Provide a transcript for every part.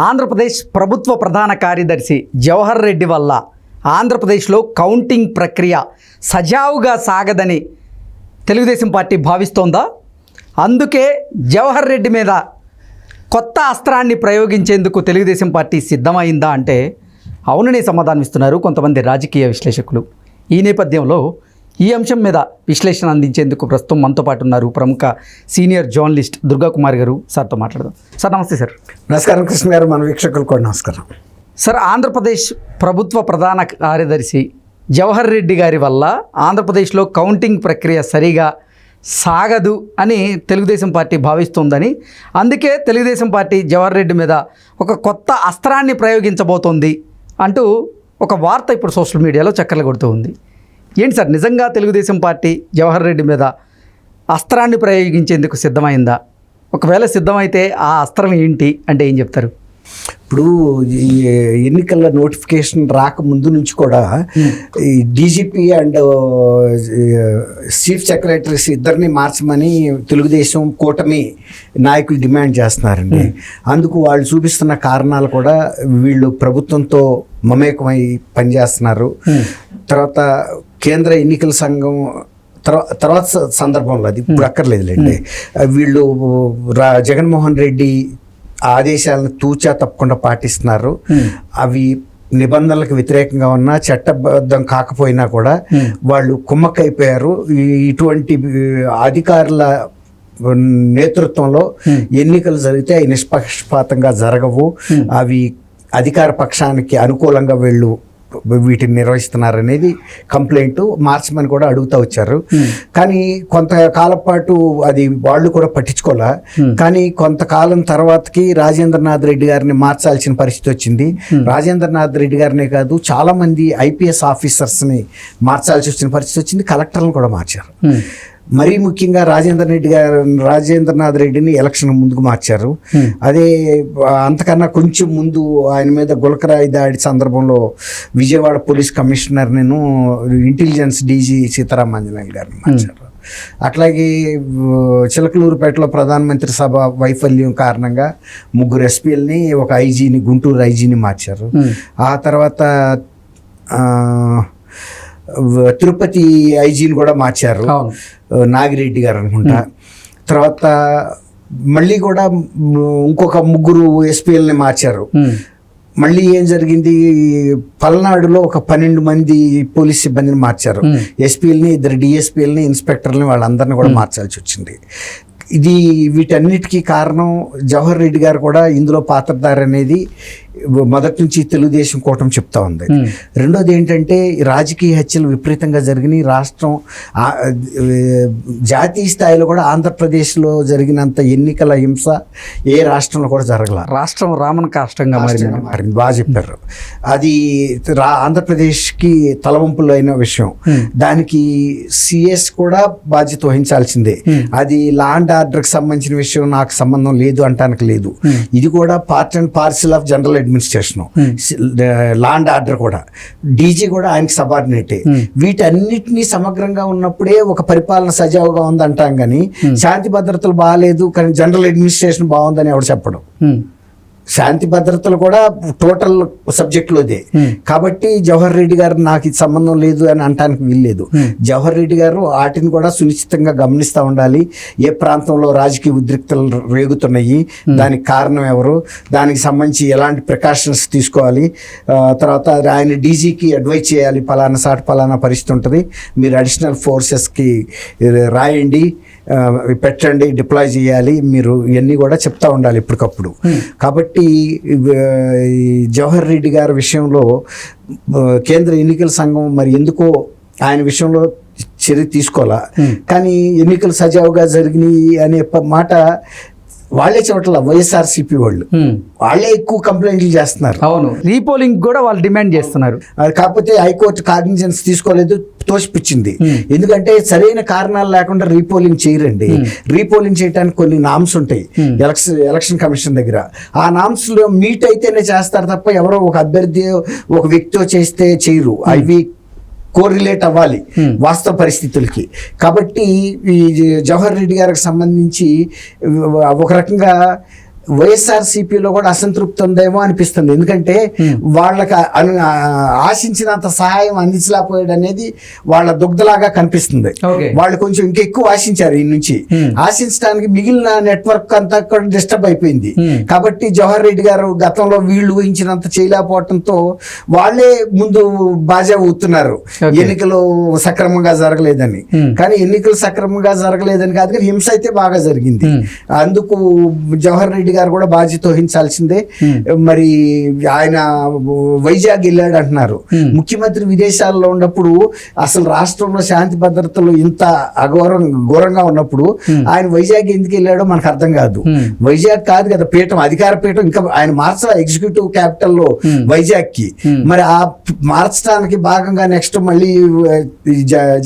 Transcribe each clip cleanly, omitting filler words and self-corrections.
ఆంధ్రప్రదేశ్ ప్రభుత్వ ప్రధాన కార్యదర్శి జవహర్ రెడ్డి వల్ల ఆంధ్రప్రదేశ్లో కౌంటింగ్ ప్రక్రియ సజావుగా సాగదని తెలుగుదేశం పార్టీ భావిస్తోందా? అందుకే జవహర్ రెడ్డి మీద కొత్త అస్త్రాన్ని ప్రయోగించేందుకు తెలుగుదేశం పార్టీ సిద్ధమైందా అంటే అవుననే సమాధానం ఇస్తున్నారు కొంతమంది రాజకీయ విశ్లేషకులు. ఈ నేపథ్యంలో ఈ అంశం మీద విశ్లేషణ అందించేందుకు ప్రస్తుతం మనతో పాటు ఉన్నారు ప్రముఖ సీనియర్ జర్నలిస్ట్ దుర్గా కుమార్ గారు. సార్తో మాట్లాడదాం. సార్ నమస్తే. సార్ నమస్కారం. కృష్ణ గారు, మన వీక్షకులు కూడా నమస్కారం. సార్, ఆంధ్రప్రదేశ్ ప్రభుత్వ ప్రధాన కార్యదర్శి జవహర్ రెడ్డి గారి వల్ల ఆంధ్రప్రదేశ్లో కౌంటింగ్ ప్రక్రియ సరిగా సాగదు అని తెలుగుదేశం పార్టీ భావిస్తుందని, అందుకే తెలుగుదేశం పార్టీ జవహర్ రెడ్డి మీద ఒక కొత్త అస్త్రాన్ని ప్రయోగించబోతోంది అంటూ ఒక వార్త ఇప్పుడు సోషల్ మీడియాలో చక్కర్లు కొడుతూ ఉంది. ఏంటి సార్, నిజంగా తెలుగుదేశం పార్టీ జవహర్ రెడ్డి మీద అస్త్రాన్ని ప్రయోగించేందుకు సిద్ధమైందా? ఒకవేళ సిద్ధమైతే ఆ అస్త్రం ఏంటి అంటే ఏం చెప్తారు? ఇప్పుడు ఈ ఎన్నికల నోటిఫికేషన్ రాకముందు నుంచి కూడా ఈ డీజీపీ అండ్ చీఫ్ సెక్రటరీస్ ఇద్దరిని మార్చమని తెలుగుదేశం కూటమి నాయకులు డిమాండ్ చేస్తున్నారండి. అందుకు వాళ్ళు చూపిస్తున్న కారణాలు కూడా వీళ్ళు ప్రభుత్వంతో మమేకమై పనిచేస్తున్నారు. తర్వాత కేంద్ర ఎన్నికల సంఘం తర్వాత సందర్భంలో, అది ఇప్పుడు అక్కర్లేదులేండి, వీళ్ళు జగన్మోహన్ రెడ్డి ఆదేశాలను తూచా తప్పకుండా పాటిస్తున్నారు. అవి నిబంధనలకు వ్యతిరేకంగా ఉన్నా, చట్టబద్ధం కాకపోయినా కూడా వాళ్ళు కుమ్మక్కైపోయారు. ఇటువంటి అధికారుల నేతృత్వంలో ఎన్నికలు జరిగితే అవి నిష్పక్షపాతంగా జరగవు, అవి అధికార పక్షానికి అనుకూలంగా వీటిని నిర్వహిస్తున్నారనేది కంప్లైంట్. మార్చమని కూడా అడుగుతూ వచ్చారు. కానీ కొంతకాలం పాటు అది వాళ్ళు కూడా పట్టించుకోలే. కానీ కొంతకాలం తర్వాతకి రాజేంద్రనాథ్ రెడ్డి గారిని మార్చాల్సిన పరిస్థితి వచ్చింది. రాజేంద్రనాథ్ రెడ్డి గారినే కాదు, చాలా మంది ఐపీఎస్ ఆఫీసర్స్ని మార్చాల్సి వచ్చిన పరిస్థితి వచ్చింది. కలెక్టర్లను కూడా మార్చారు. మరీ ముఖ్యంగా రాజేంద్రనాథ్ రెడ్డిని ఎలక్షన్ ముందుకు మార్చారు. అదే అంతకన్నా కొంచెం ముందు ఆయన మీద గులకరాయి దాడి సందర్భంలో విజయవాడ పోలీస్ కమిషనర్ నేను ఇంటెలిజెన్స్ డీజీ సీతారామాంజనేయులు గారిని మార్చారు. అట్లాగే చిలకలూరుపేటలో ప్రధానమంత్రి సభ వైఫల్యం కారణంగా 3 ఎస్పీలని, ఒక ఐజీని, గుంటూరు ఐజీని మార్చారు. ఆ తర్వాత తిరుపతి ఐజీని కూడా మార్చారు, నాగిరెడ్డి గారు అనుకుంటా. తర్వాత మళ్ళీ కూడా ఇంకొక 3 ఎస్పీలని మార్చారు. మళ్ళీ ఏం జరిగింది, పల్నాడులో ఒక 12 మంది పోలీస్ సిబ్బందిని మార్చారు. ఎస్పీలని, 2 డిఎస్పీలని, ఇన్స్పెక్టర్లని, వాళ్ళందరినీ కూడా మార్చాల్సి వచ్చింది. వీటన్నిటికీ కారణం జవహర్ రెడ్డి గారు కూడా ఇందులో పాత్రధారి అనేది మొదటి నుంచి తెలుగుదేశం కూటమి చెప్తా ఉంది. రెండోది ఏంటంటే, రాజకీయ హత్యలు విపరీతంగా జరిగినాయి. రాష్ట్రం జాతీయ స్థాయిలో కూడా ఆంధ్రప్రదేశ్లో జరిగినంత ఎన్నికల హింస ఏ రాష్ట్రంలో కూడా జరగల. రాష్ట్రం రామన్ కాష్టంగా మారింది. బాగా చెప్పారు. అది ఆంధ్రప్రదేశ్కి తలవంపులు అయిన విషయం. దానికి సిఎస్ కూడా బాధ్యత వహించాల్సిందే. అది లా అండ్ ఆర్డర్కి సంబంధించిన విషయం, నాకు సంబంధం లేదు అంటానికి లేదు. ఇది కూడా part and parcel of general administration. Law and order కూడా, డీజీ కూడా ఆయనకి సబార్డినేటే. వీటన్నిటినీ సమగ్రంగా ఉన్నప్పుడే ఒక పరిపాలన సజావుగా ఉందంటాం. కానీ శాంతి భద్రతలు బాగాలేదు కానీ జనరల్ అడ్మినిస్ట్రేషన్ బాగుందని ఎవరు చెప్పడం. శాంతి భద్రతలు కూడా టోటల్ సబ్జెక్టులోదే. కాబట్టి జవహర్ రెడ్డి గారు నాకు ఇది సంబంధం లేదు అని అనటానికి వీల్లేదు. జవహర్ రెడ్డి గారు వాటిని కూడా సునిశ్చితంగా గమనిస్తూ ఉండాలి. ఏ ప్రాంతంలో రాజకీయ ఉద్రిక్తలు రేగుతున్నాయి, దానికి కారణం ఎవరు, దానికి సంబంధించి ఎలాంటి ప్రికాషన్స్ తీసుకోవాలి. తర్వాత ఆయన డీజీకి అడ్వైజ్ చేయాలి, పలానా పరిస్థితి ఉంటుంది, మీరు అడిషనల్ ఫోర్సెస్కి రాయండి, పెట్టండి, డిప్లాయ్ చేయాలి, మీరు ఇవన్నీ కూడా చెప్తా ఉండాలి ఎప్పటికప్పుడు. కాబట్టి జవహర్ రెడ్డి గారి విషయంలో కేంద్ర ఎన్నికల సంఘం మరి ఎందుకో ఆయన విషయంలో చర్య తీసుకోవాలా. కానీ ఎన్నికలు సజావుగా జరిగినాయి అనే మాట వాళ్ళే చెప్పట్ల, వైఎస్ఆర్సీపీ వాళ్ళే ఎక్కువ కంప్లైంట్లు చేస్తున్నారు. అవును, రీపోలింగ్ కూడా వాళ్ళు డిమాండ్ చేస్తున్నారు. కాకపోతే హైకోర్టు కాగ్నిజెన్స్ తీసుకోలేదు, తోసిపుచ్చింది. ఎందుకంటే సరైన కారణాలు లేకుండా రీపోలింగ్ చేయరండి. రీపోలింగ్ చేయడానికి కొన్ని నామ్స్ ఉంటాయి ఎలక్షన్ కమిషన్ దగ్గర. ఆ నామ్స్ లో మీట్ అయితేనే చేస్తారు తప్ప ఎవరో ఒక అభ్యర్థి ఒక వ్యక్తితో చేస్తే చేయరు. అవి కోరిలేట్ అవ్వాలి వాస్తవ పరిస్థితులకి. కాబట్టి ఈ జవహర్ రెడ్డి గారికి సంబంధించి ఒక రకంగా వైఎస్ఆర్సీపీలో కూడా అసంతృప్తి ఉందేమో అనిపిస్తుంది. ఎందుకంటే వాళ్ళకి ఆశించినంత సహాయం అందించలేకపోయాడు అనేది వాళ్ళ దుగ్ధలాగా కనిపిస్తుంది. వాళ్ళు కొంచెం ఇంకా ఎక్కువ ఆశించారు ఈ నుంచి. ఆశించడానికి మిగిలిన నెట్వర్క్ అంతా కూడా డిస్టర్బ్ అయిపోయింది. కాబట్టి జవహర్ రెడ్డి గారు గతంలో వీళ్ళు ఊహించినంత చేయలేకపోవడంతో వాళ్ళే ముందు బాజా ఊతున్నారు ఎన్నికలు సక్రమంగా జరగలేదని. కానీ ఎన్నికలు సక్రమంగా జరగలేదని కాదు, కానీ హింస అయితే బాగా జరిగింది. అందుకు జవహర్ రెడ్డి గారు కూడా బాధ్యత వహించాల్సిందే. మరి ఆయన వైజాగ్ వెళ్ళాడు అంటున్నారు. ముఖ్యమంత్రి విదేశాల్లో ఉన్నప్పుడు అసలు రాష్ట్రంలో శాంతి భద్రతలు ఇంత ఘోరంగా ఉన్నప్పుడు ఆయన వైజాగ్ ఎందుకు వెళ్ళాడో మనకు అర్థం కాదు. వైజాగ్ కాదు కదా పీఠం, అధికార పీఠం, ఇంకా ఆయన మార్చాలి ఎగ్జిక్యూటివ్ క్యాపిటల్ లో వైజాగ్ కి. మరి ఆ మార్చడానికి భాగంగా నెక్స్ట్ మళ్ళీ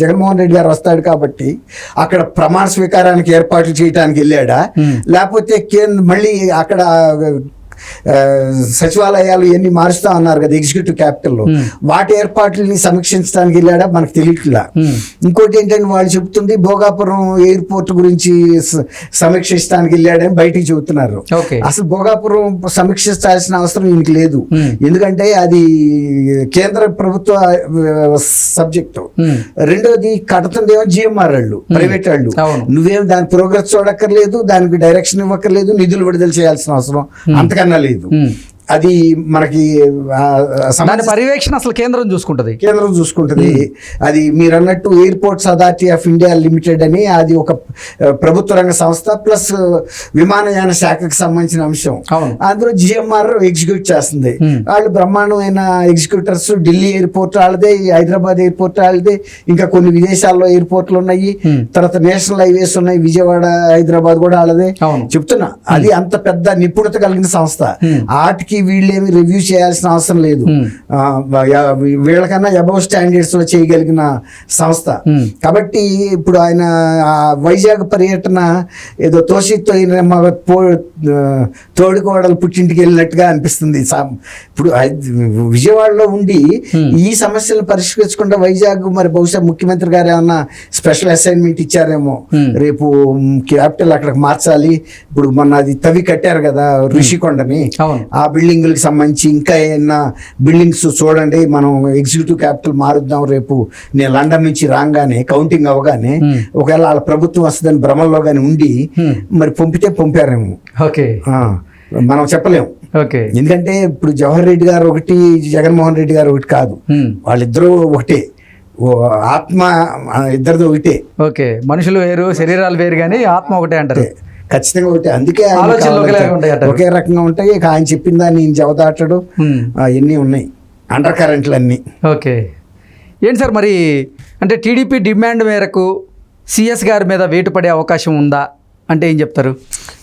జగన్మోహన్ రెడ్డి గారు వస్తాడు కాబట్టి అక్కడ ప్రమాణ స్వీకారానికి ఏర్పాట్లు చేయడానికి వెళ్ళాడా, లేకపోతే మళ్ళీ అక్కడ సచివాలయాలు ఇవన్నీ మారుస్తా ఉన్నారు కదా ఎగ్జిక్యూటివ్ క్యాపిటల్లో, వాటి ఏర్పాట్లని సమీక్షించడానికి వెళ్ళాడా మనకు తెలియట్లా. ఇంకోటి ఏంటంటే వాళ్ళు చెప్తుంది భోగాపురం ఎయిర్పోర్ట్ గురించి సమీక్షించడానికి వెళ్ళాడని బయటికి చెబుతున్నారు. అసలు భోగాపురం సమీక్షించాల్సిన అవసరం ఈయనకి లేదు. ఎందుకంటే అది కేంద్ర ప్రభుత్వ సబ్జెక్టు. రెండోది కడుతుందేమో జిఎంఆర్ వాళ్ళు, ప్రైవేట్ వాళ్ళు. నువ్వేం దాని ప్రోగ్రెస్ చూడక్కర్లేదు, దానికి డైరెక్షన్ ఇవ్వక్కర్లేదు, నిధులు విడుదల చేయాల్సిన అవసరం అంతకన్నా లేదు. అది మనకి పర్యవేక్షణ అసలు కేంద్రం చూసుకుంటది. అది మీరు అన్నట్టు airports authority of India limited అని, అది ఒక ప్రభుత్వ రంగ సంస్థ ప్లస్ విమానయాన శాఖకు సంబంధించిన అంశం. అందులో జిఎంఆర్ ఎగ్జిక్యూట్ చేస్తుంది. వాళ్ళు బ్రహ్మాండమైన ఎగ్జిక్యూటర్స్. ఢిల్లీ ఎయిర్పోర్ట్ వాళ్ళదే, హైదరాబాద్ ఎయిర్పోర్ట్ వాళ్ళదే, ఇంకా కొన్ని విదేశాల్లో ఎయిర్పోర్ట్లు ఉన్నాయి, తర్వాత నేషనల్ హైవేస్ ఉన్నాయి, విజయవాడ హైదరాబాద్ కూడా వాళ్ళదే. చెప్తున్నా అది అంత పెద్ద నిపుణత కలిగిన సంస్థ. వాటికి వీళ్ళేమి రివ్యూ చేయాల్సిన అవసరం లేదు. వీళ్ళకన్నా అబౌవ్ స్టాండర్డ్స్ లో చేయగలిగిన సంస్థ. కాబట్టి ఇప్పుడు ఆయన వైజాగ్ పర్యటన ఏదో తోడుకోవడలు పుట్టింటికి వెళ్ళినట్టుగా అనిపిస్తుంది. ఇప్పుడు విజయవాడలో ఉండి ఈ సమస్యలను పరిష్కరించకుండా వైజాగ్, మరి బహుశా ముఖ్యమంత్రి గారు ఏమన్నా స్పెషల్ అసైన్మెంట్ ఇచ్చారేమో, రేపు క్యాపిటల్ అక్కడికి మార్చాలి. ఇప్పుడు మొన్న అది తవ్వి కట్టారు కదా ఋషికొండని, ఆ బిల్డింగ్లకు సంబంధించి ఇంకా ఏమన్నా బిల్డింగ్స్ చూడండి, మనం ఎగ్జిక్యూటివ్ క్యాపిటల్ మారుద్దాం రేపు నేను లండన్ నుంచి రాగానే కౌంటింగ్ అవగానే, ఒకవేళ వాళ్ళ ప్రభుత్వం వస్తుందని భ్రమంలో కానీ ఉండి మరి పంపారేమో, మనం చెప్పలేము. ఎందుకంటే ఇప్పుడు జవహర్ రెడ్డి గారు ఒకటి, జగన్మోహన్ రెడ్డి గారు ఒకటి కాదు, వాళ్ళిద్దరూ ఒకటే, ఆత్మ ఇద్దరిది ఒకటే. మనుషులు వేరు, శరీరాలు వేరు, కానీ ఆత్మ ఒకటే అంటారు. ఖచ్చితంగా ఒకటి. అందుకే ఒకే రకంగా ఉంటాయి. ఆయన చెప్పిన దాన్ని జవదాటడు, అవన్నీ ఉన్నాయి అండర్ కరెంట్లు అన్నీ. ఏంటి సార్ మరి, అంటే టీడీపీ డిమాండ్ మేరకు సిఎస్ గారి మీద వేటు పడే అవకాశం ఉందా అంటే ఏం చెప్తారు?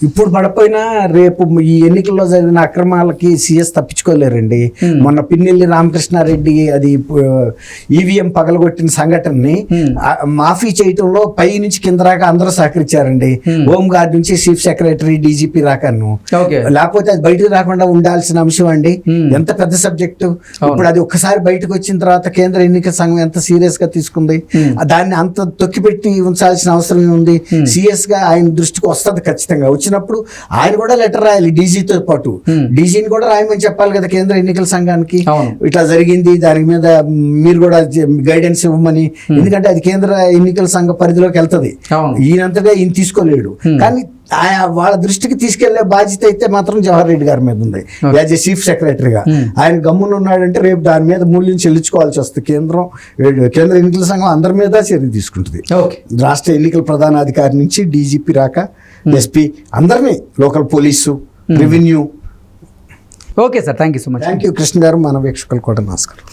ఇప్పుడు పడపోయినా రేపు ఈ ఎన్నికల్లో జరిగిన అక్రమాలకి సీఎస్ తప్పించుకోలేరండి. మొన్న పిన్నెల్లి రామకృష్ణారెడ్డి అది ఈవీఎం పగలగొట్టిన సంఘటనని మాఫీ చేయటంలో పై నుంచి కింద రాక అందరూ సహకరించారండి. హోమ్ గార్డ్ నుంచి చీఫ్ సెక్రటరీ, డీజీపీ రాకను. లేకపోతే అది బయటకు రాకుండా ఉండాల్సిన అంశం అండి. ఎంత పెద్ద సబ్జెక్టు. ఇప్పుడు అది ఒక్కసారి బయటకు వచ్చిన తర్వాత కేంద్ర ఎన్నికల సంఘం ఎంత సీరియస్ గా తీసుకుంది, దాన్ని అంత తొక్కిపెట్టి ఉంచాల్సిన అవసరం ఉంది. సీఎస్ గా ఆయన దృష్టికి వస్తుంది ఖచ్చితంగా. వచ్చినప్పుడు ఆయన కూడా లెటర్ రాయాలి డీజీతో పాటు. డీజీని కూడా రాయమని చెప్పాలి కదా కేంద్ర ఎన్నికల సంఘానికి, ఇట్లా జరిగింది, దాని మీద మీరు కూడా గైడెన్స్ ఇవ్వమని. ఎందుకంటే అది కేంద్ర ఎన్నికల సంఘ పరిధిలోకి వెళ్తుంది. ఈయనంతగా ఈయన తీసుకోలేడు. కానీ వాళ్ళ దృష్టికి తీసుకెళ్లే బాధ్యత అయితే మాత్రం జవహర్ రెడ్డి గారి మీద ఉంది యాజ్ ఏ చీఫ్ సెక్రటరీగా. ఆయన గమ్మున ఉన్నాడంటే రేపు దాని మీద మూల్యం చెల్లించుకోవాల్సి వస్తుంది. కేంద్ర ఎన్నికల సంఘం అందరి మీద చర్య తీసుకుంటుంది. రాష్ట్ర ఎన్నికల ప్రధానాధికారి నుంచి డీజీపీ రాక ఎస్పీ అందరినీ, local police, revenue. Okay sir, thank you so much. Thank you Krishna గారు. మన వీక్షకులు కూడా నమస్కారం.